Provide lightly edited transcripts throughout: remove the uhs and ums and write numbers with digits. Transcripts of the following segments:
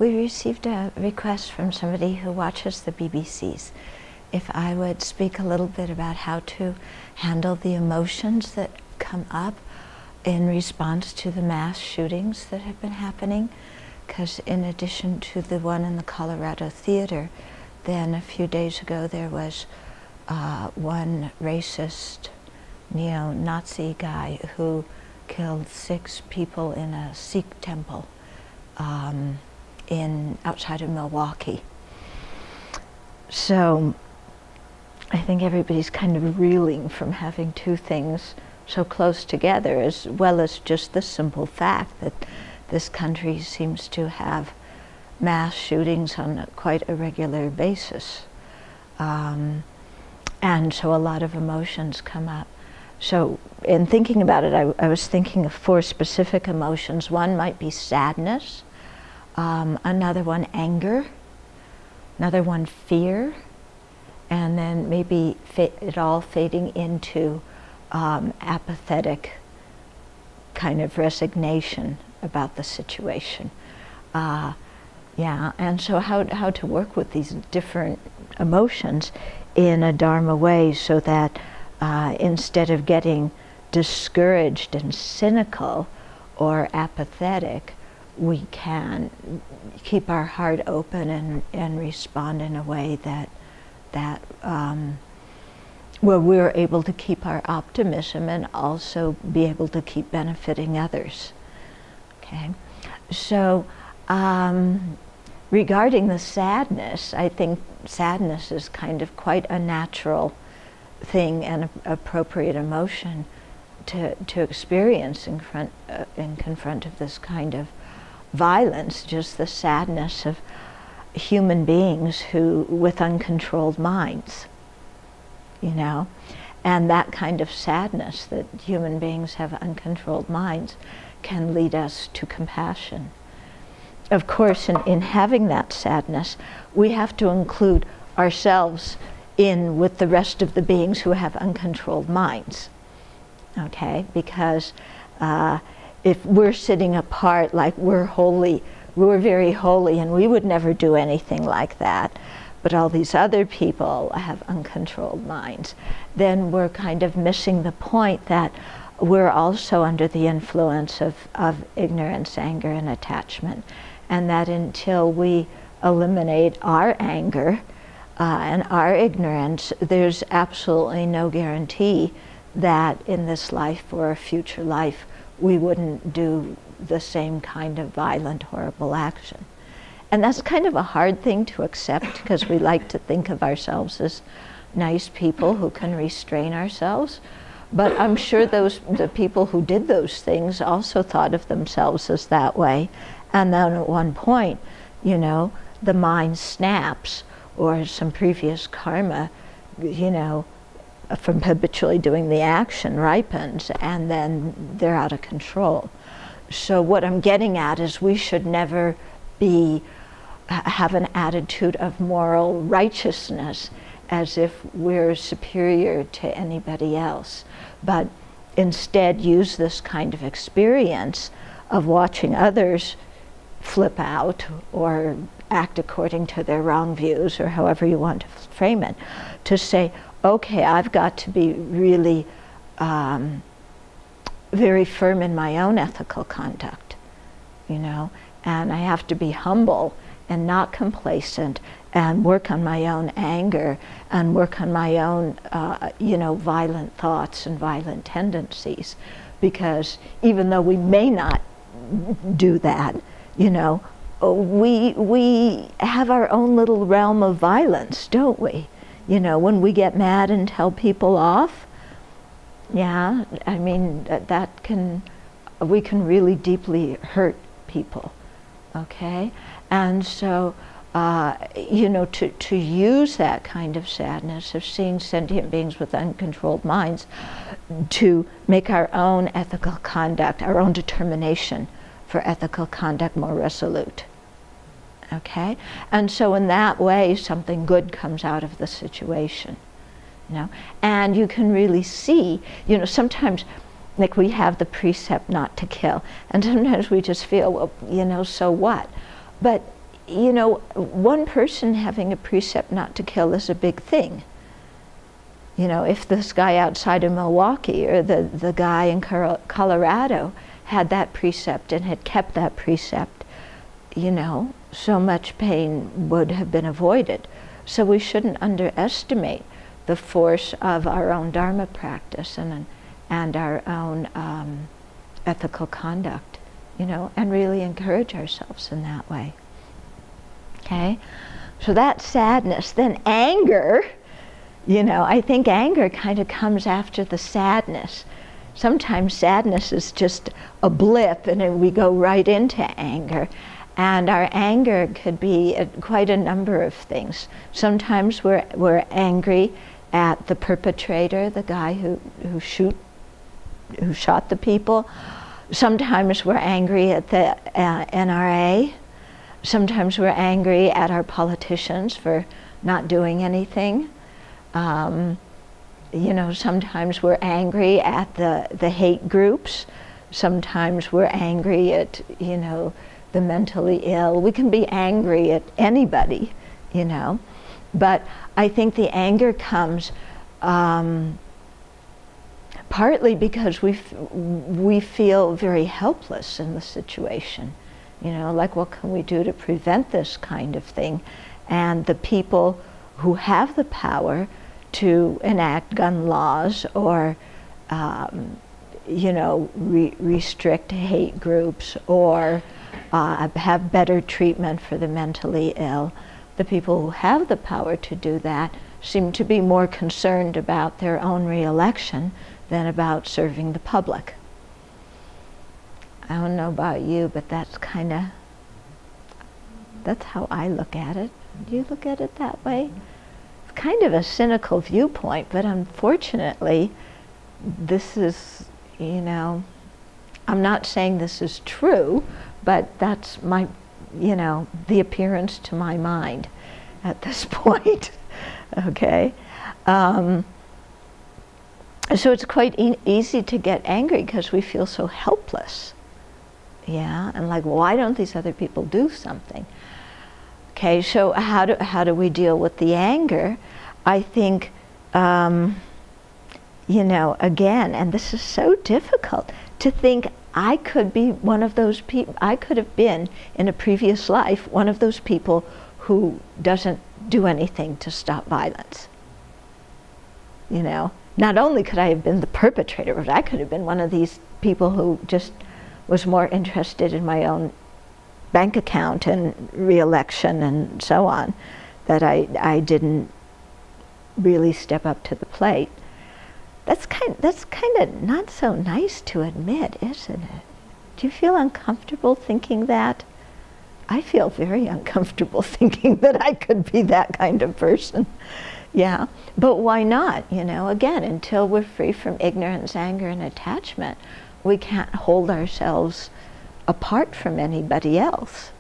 We received a request from somebody who watches the BBCs if I would speak a little bit about how to handle the emotions that come up in response to the mass shootings that have been happening. Because in addition to the one in the Colorado theater, then a few days ago there was one racist neo-Nazi guy who killed 6 people in a Sikh temple outside of Milwaukee. So I think everybody's kind of reeling from having 2 things so close together, as well as just the simple fact that this country seems to have mass shootings on quite a regular basis. And so a lot of emotions come up. So in thinking about it, I was thinking of 4 specific emotions. One might be sadness, another one anger, another one fear, and then maybe it all fading into apathetic kind of resignation about the situation. Yeah, and so how to work with these different emotions in a Dharma way so that instead of getting discouraged and cynical or apathetic, we can keep our heart open and respond in a way that where we're able to keep our optimism and also be able to keep benefiting others. Okay, so regarding the sadness, I think sadness is kind of quite a natural thing and appropriate emotion to experience in confront of this kind of violence, just the sadness of human beings who with uncontrolled minds, and that kind of sadness that human beings have uncontrolled minds can lead us to compassion. Of course, in having that sadness, we have to include ourselves in with the rest of the beings who have uncontrolled minds, okay? Because if we're sitting apart like we're holy, we're very holy and we would never do anything like that, but all these other people have uncontrolled minds, then we're kind of missing the point that we're also under the influence of ignorance, anger, and attachment. And that until we eliminate our anger and our ignorance, there's absolutely no guarantee that in this life or a future life we wouldn't do the same kind of violent, horrible action. And that's kind of a hard thing to accept because we like to think of ourselves as nice people who can restrain ourselves. But I'm sure the people who did those things also thought of themselves as that way. And then at one point, the mind snaps, or some previous karma, from habitually doing the action ripens, and then they're out of control. So what I'm getting at is we should never have an attitude of moral righteousness as if we're superior to anybody else, but instead use this kind of experience of watching others flip out or act according to their wrong views, or however you want to frame it, to say, okay, I've got to be really very firm in my own ethical conduct, and I have to be humble and not complacent and work on my own anger and work on my own, violent thoughts and violent tendencies. Because even though we may not do that, we have our own little realm of violence, don't we? When we get mad and tell people off, yeah, I mean, we can really deeply hurt people, okay? And so, to use that kind of sadness of seeing sentient beings with uncontrolled minds to make our own ethical conduct, our own determination for ethical conduct more resolute, okay? And so in that way, something good comes out of the situation, And you can really see, sometimes, like we have the precept not to kill, and sometimes we just feel, well, so what? But you know, one person having a precept not to kill is a big thing. You know, if this guy outside of Milwaukee or the guy in Colorado had that precept and had kept that precept, you know, so much pain would have been avoided. So we shouldn't underestimate the force of our own Dharma practice and our own ethical conduct, you know, and really encourage ourselves in that way. Okay? So that's sadness. Then anger, you know, I think anger kind of comes after the sadness. Sometimes sadness is just a blip and then we go right into anger. And our anger could be quite a number of things. Sometimes we're angry at the perpetrator, the guy who shot the people. Sometimes we're angry at the NRA. Sometimes we're angry at our politicians for not doing anything. You know, sometimes we're angry at the hate groups. Sometimes we're angry at, you know, the mentally ill. We can be angry at anybody, you know. But I think the anger comes partly because we feel very helpless in the situation. You know, like, what can we do to prevent this kind of thing? And the people who have the power to enact gun laws or, you know, restrict hate groups or have better treatment for the mentally ill, the people who have the power to do that seem to be more concerned about their own re-election than about serving the public. I don't know about you, but that's how I look at it. Do you look at it that way? It's kind of a cynical viewpoint, but unfortunately, this is, you know, I'm not saying this is true, but that's my, you know, the appearance to my mind at this point. Okay? So it's quite easy to get angry because we feel so helpless. Yeah, and like, why don't these other people do something? Okay, so how do we deal with the anger? I think, you know, again, and this is so difficult, to think I could be one of those people, I could have been in a previous life one of those people who doesn't do anything to stop violence. You know, not only could I have been the perpetrator, but I could have been one of these people who just was more interested in my own bank account and re-election and so on, that I didn't really step up to the plate. That's kind of not so nice to admit, isn't it? Do you feel uncomfortable thinking that? I feel very uncomfortable thinking that I could be that kind of person. Yeah, but why not? You know, again, until we're free from ignorance, anger, and attachment, we can't hold ourselves apart from anybody else.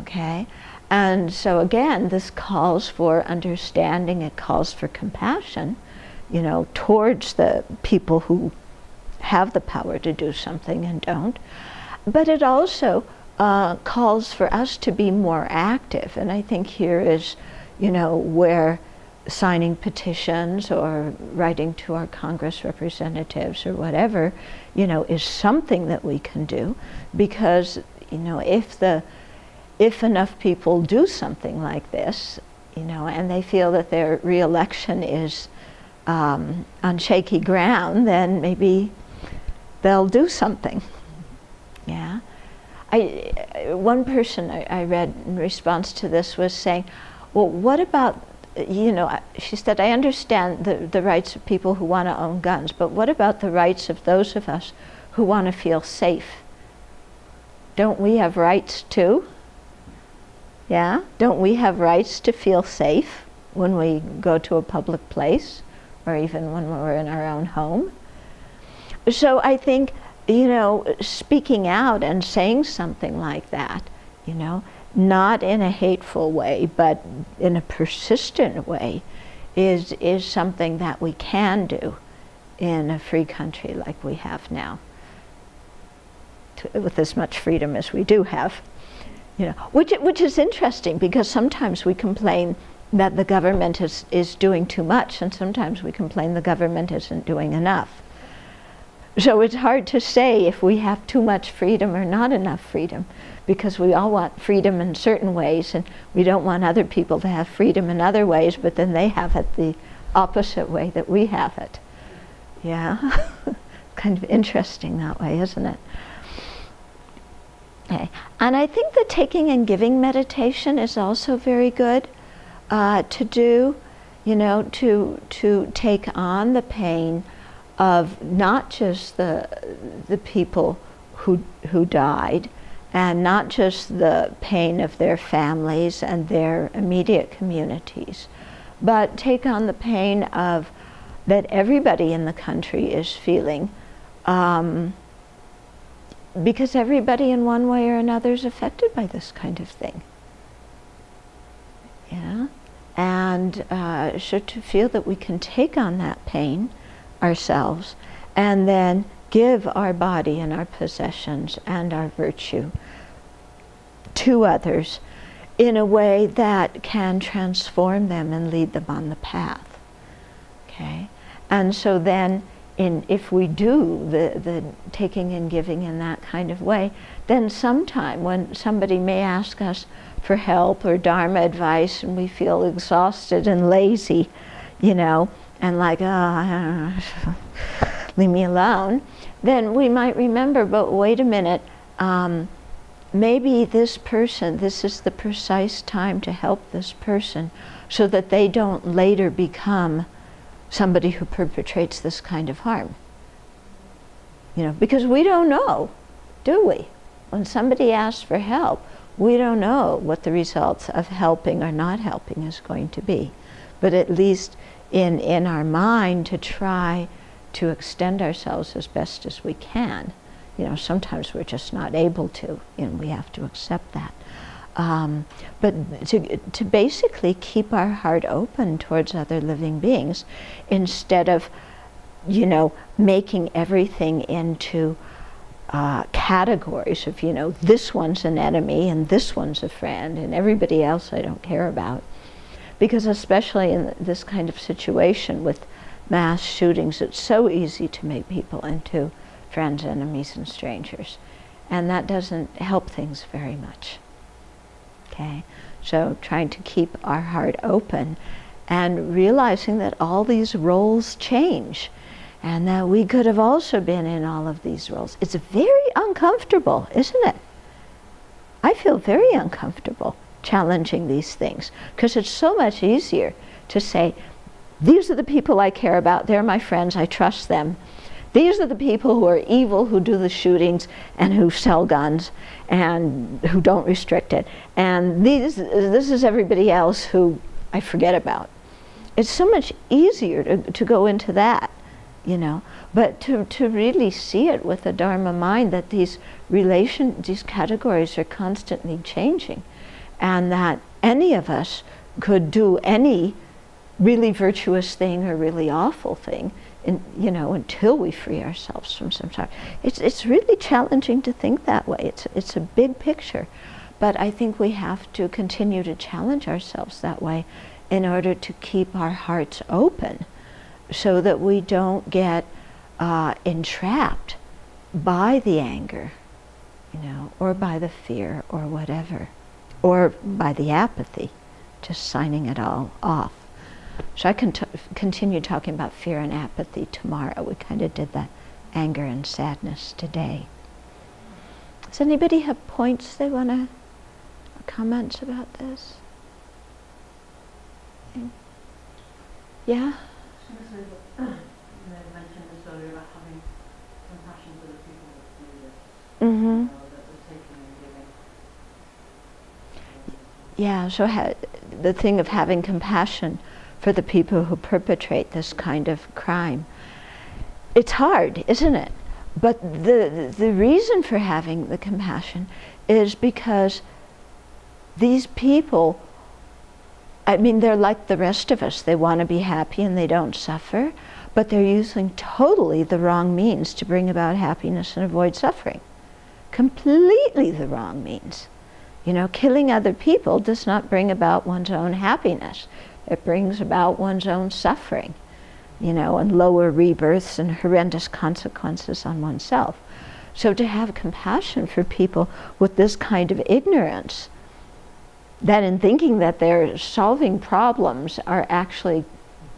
Okay? And so again, this calls for understanding, it calls for compassion, you know, towards the people who have the power to do something and don't. But it also calls for us to be more active. And I think here is, you know, where signing petitions or writing to our Congress representatives or whatever, you know, is something that we can do. Because, you know, if enough people do something like this, you know, and they feel that their re-election is on shaky ground, then maybe they'll do something. Yeah. One person I read in response to this was saying, well, what about, you know, she said, I understand the rights of people who want to own guns, but what about the rights of those of us who want to feel safe? Don't we have rights too? Yeah? Don't we have rights to feel safe when we go to a public place, or even when we're in our own home? So I think, you know, speaking out and saying something like that, you know, not in a hateful way, but in a persistent way, is something that we can do in a free country like we have now, with as much freedom as we do have. You know, which is interesting, because sometimes we complain that the government is doing too much, and sometimes we complain the government isn't doing enough. So it's hard to say if we have too much freedom or not enough freedom, because we all want freedom in certain ways, and we don't want other people to have freedom in other ways, but then they have it the opposite way that we have it. Yeah? Kind of interesting that way, isn't it? Okay. And I think the taking and giving meditation is also very good to do, you know, to take on the pain of not just the people who died, and not just the pain of their families and their immediate communities, but take on the pain of that everybody in the country is feeling, because everybody in one way or another is affected by this kind of thing. Yeah? And so to feel that we can take on that pain ourselves, and then give our body and our possessions and our virtue to others in a way that can transform them and lead them on the path. Okay? And so then, if we do the taking and giving in that kind of way, then sometime when somebody may ask us for help or Dharma advice, and we feel exhausted and lazy, you know, and like, oh, leave me alone, then we might remember, but wait a minute, maybe this person, this is the precise time to help this person, so that they don't later become somebody who perpetrates this kind of harm. You know, because we don't know, do we? When somebody asks for help, we don't know what the results of helping or not helping is going to be. But at least in our mind, to try to extend ourselves as best as we can. You know, sometimes we're just not able to, and we have to accept that. But to basically keep our heart open towards other living beings, instead of, you know, making everything into categories of, you know, this one's an enemy and this one's a friend and everybody else I don't care about. Because especially in this kind of situation with mass shootings, it's so easy to make people into friends, enemies, and strangers. And that doesn't help things very much. Okay? So trying to keep our heart open and realizing that all these roles change, and that we could have also been in all of these roles. It's very uncomfortable, isn't it? I feel very uncomfortable challenging these things, because it's so much easier to say, these are the people I care about, they're my friends, I trust them. These are the people who are evil, who do the shootings and who sell guns and who don't restrict it. And this is everybody else who I forget about. It's so much easier to go into that, you know. But to really see it with the Dharma mind, that these categories are constantly changing, and that any of us could do any really virtuous thing or really awful thing, you know, until we free ourselves from samsara. It's really challenging to think that way. It's a big picture, but I think we have to continue to challenge ourselves that way in order to keep our hearts open, so that we don't get entrapped by the anger, you know, or by the fear or whatever, or by the apathy, just signing it all off. So I can continue talking about fear and apathy tomorrow. We kind of did that anger and sadness today. Does anybody have points they want to, comments about this? Yeah? You mentioned this earlier about having compassion for the people that do this. Mm-hmm. That we're taking and giving. Yeah, so the thing of having compassion for the people who perpetrate this kind of crime. It's hard, isn't it? But the reason for having the compassion is because these people, I mean, they're like the rest of us. They want to be happy and they don't suffer, but they're using totally the wrong means to bring about happiness and avoid suffering. Completely the wrong means. You know, killing other people does not bring about one's own happiness. It brings about one's own suffering, you know, and lower rebirths and horrendous consequences on oneself. So to have compassion for people with this kind of ignorance, that in thinking that they're solving problems are actually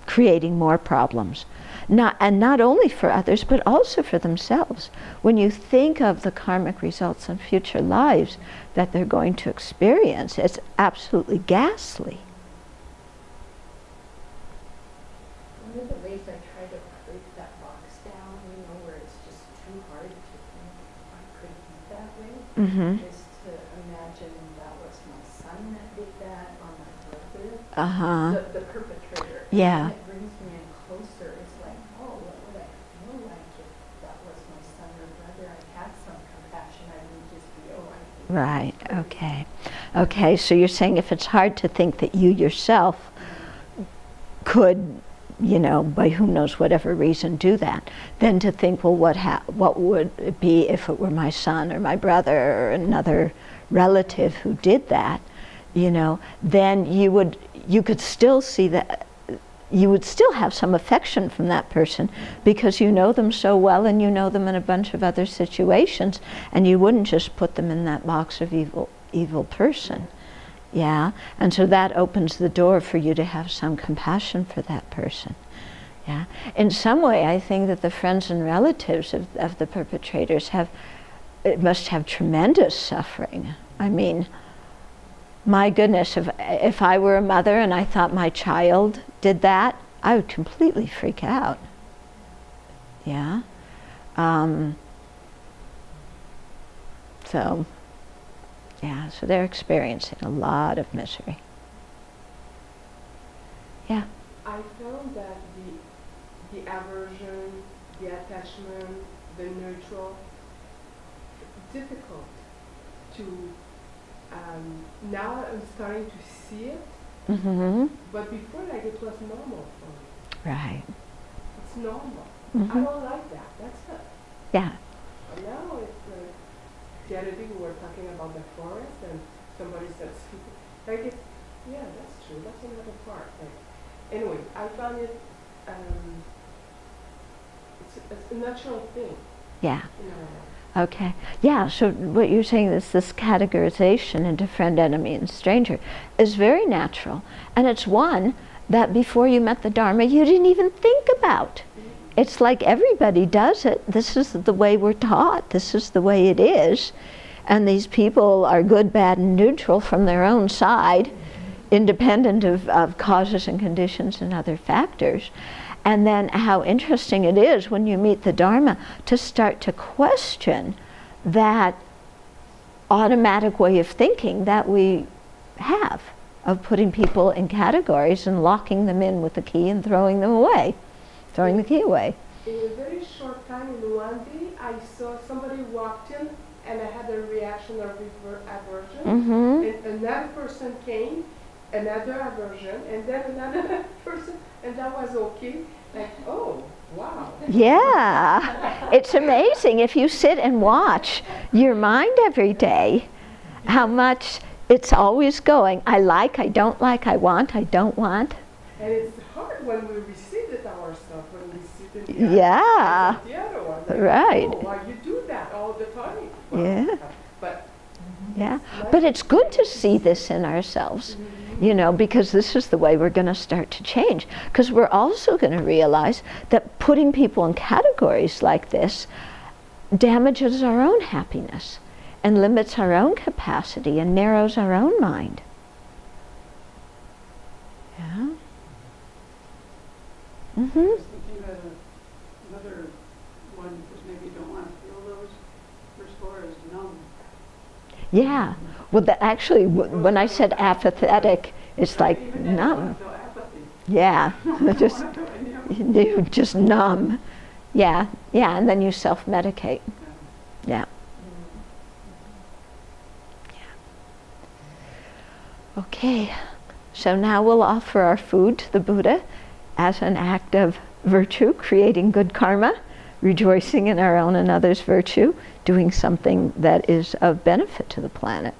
creating more problems. And not only for others, but also for themselves. When you think of the karmic results in future lives that they're going to experience, it's absolutely ghastly. One of the ways I try to break that box down, you know, where it's just too hard to think I could be that way, is to imagine that was my son that did that, or my brother, the perpetrator. Yeah. And it brings me in closer. It's like, oh, what would I feel like if that was my son or brother? I had some compassion. I wouldn't just be, oh, I think. Right, okay. Okay, so you're saying if it's hard to think that you yourself could, you know, by who knows whatever reason do that, then to think, well, what would it be if it were my son or my brother or another relative who did that, you know, then you could still see that, you would still have some affection from that person because you know them so well and you know them in a bunch of other situations, and you wouldn't just put them in that box of evil person. Yeah, and so that opens the door for you to have some compassion for that person. Yeah, in some way I think that the friends and relatives of the perpetrators must have tremendous suffering. I mean, my goodness, if I were a mother and I thought my child did that, I would completely freak out. Yeah. So, yeah, so they're experiencing a lot of misery. Yeah. I found that the aversion, the attachment, the neutral, difficult to, now I'm starting to see it, but before, like, it was normal for me. Right. It's normal. I don't like that, that's it. Yeah. But now it's like, the other day we were talking about the forest and somebody said, like, it's, yeah, that's true, that's another part. Like, anyway, I found it, it's a natural thing. Yeah. You know. Okay. Yeah, so what you're saying is this categorization into friend, enemy, and stranger is very natural. And it's one that before you met the Dharma, you didn't even think about. It's like everybody does it. This is the way we're taught. This is the way it is. And these people are good, bad, and neutral from their own side, independent of causes and conditions and other factors. And then how interesting it is when you meet the Dharma to start to question that automatic way of thinking that we have, of putting people in categories and locking them in with the key and throwing them away, throwing the key away. In a very short time, in one day, I saw somebody walked in and I had a reaction of aversion. And another person came, another aversion, and then another person, and that was okay. Like, oh, wow. Yeah, it's amazing if you sit and watch your mind every day, how much it's always going. I like, I don't like, I want, I don't want. And it's hard when we receive it ourselves, when we see it the other one. Like, right. Oh, why you do that all the time? Well, Yeah. But yeah, but it's good to see this in ourselves. You know, because this is the way we're going to start to change. Because we're also going to realize that putting people in categories like this damages our own happiness and limits our own capacity and narrows our own mind. Yeah. I was thinking about another one, because maybe you don't want to feel those. First floor is numb. Yeah. Well, actually, when I said apathetic, it's like numb. Yeah, just numb. Yeah, yeah, and then you self-medicate. Yeah. Okay, so now we'll offer our food to the Buddha as an act of virtue, creating good karma, rejoicing in our own and others' virtue, doing something that is of benefit to the planet.